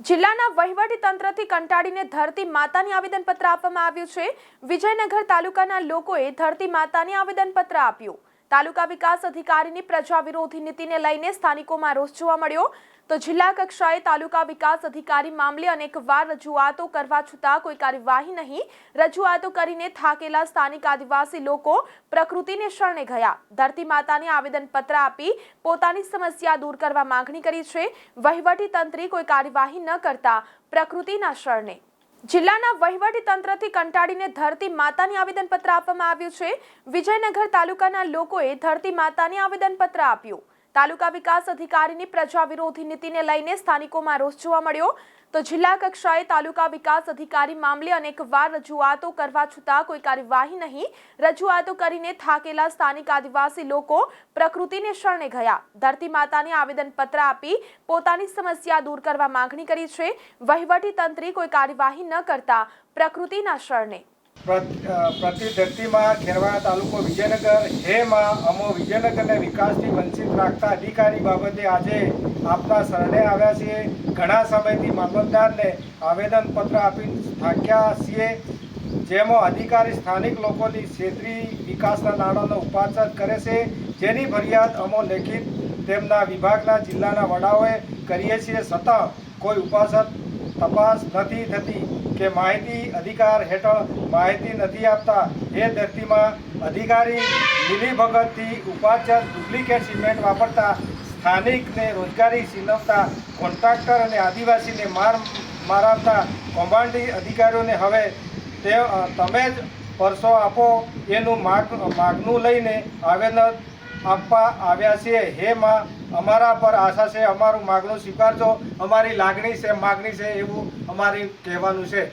જિલ્લાના વહીવટી તંત્રથી કંટાળીને ધરતી માતાની આવેદનપત્ર આપવામાં આવ્યું છે। વિજયનગર તાલુકાના લોકોએ ધરતી માતાની આવેદનપત્ર આપ્યું। તાલુકા વિકાસ અધિકારીની પ્રજા વિરોધી નીતિને લઈને સ્થાનિકોમાં રોષ જોવા મળ્યો। તો જિલ્લા કક્ષાએ તાલુકા વિકાસ અધિકારી મામલે અનેકવાર રજૂઆતો કરવા છતાં કોઈ કાર્યવાહી નહીં। રજૂઆતો કરીને થાકેલા સ્થાનિક આદિવાસી લોકો પ્રકૃતિને શરણે ગયા। ધરતી માતાને આવેદનપત્ર આપી પોતાની સમસ્યા દૂર કરવા માંગણી કરી છે। વહીવટી તંત્રે કોઈ કાર્યવાહી ન કરતા પ્રકૃતિના શરણે જિલ્લાના વહીવટી તંત્રથી કંટાળીને ધરતી માતાની આવેદનપત્ર આપવામાં આવ્યું છે। વિજયનગર તાલુકાના લોકોએ ધરતી માતાની આવેદનપત્ર આપ્યું। તાલુકા વિકાસ અધિકારીની પ્રજા વિરોધી નીતિને લઈને સ્થાનિકોમાં રોષ જોવા મળ્યો। તો જિલ્લા કક્ષાએ તાલુકા વિકાસ અધિકારી મામલે અનેકવાર રજૂઆતો કરવા છતાં કોઈ કાર્યવાહી નહીં। રજૂઆતો કરીને થાકેલા સ્થાનિક આદિવાસી લોકો પ્રકૃતિને શરણે ગયા। ધરતી માતાને આવેદનપત્ર આપી પોતાની સમસ્યા દૂર કરવા માંગણી કરી છે। વહીવટી તંત્રે કોઈ કાર્યવાહી ન કરતા પ્રકૃતિના શરણે પ્રતિ ધરતીમાં ખેરવાડા તાલુકો વિજયનગર હેમાં અમો વિજયનગરને વિકાસથી વંચિત રાખતા અધિકારી બાબતે આજે આપના શરણે આવ્યા છીએ। ઘણા સમયથી મામલતદારને આવેદનપત્ર આપી થાક્યા છીએ। જેમાં અધિકારી સ્થાનિક લોકોની ક્ષેત્રીય વિકાસના નાણાંનો ઉપાસન કરે છે, જેની ફરિયાદ અમો લેખિત તેમના વિભાગના જિલ્લાના વડાઓએ કરીએ છીએ, છતાં કોઈ ઉપાસન તપાસ નથી થતી કે માહિતી અધિકાર હેઠળ માહિતી નથી આપતા। એ ધરતીમાં અધિકારી મિલીભગતથી ઉપાચર ડુપ્લિકેટ સિમેન્ટ વાપરતા સ્થાનિકને રોજગારી છીનવતા કોન્ટ્રાક્ટર અને આદિવાસીને મારવતા કૌભાંડી અધિકારીઓને હવે તમે જ પરસો આપો એનું માગનું લઈને આવેદન આપવા આવ્યા છીએ। હે માં, અમારા પર આશા છે, અમારું માગણું સ્વીકારજો। અમારી લાગણી છે, માગણી છે એવું અમારી કહેવાનું છે।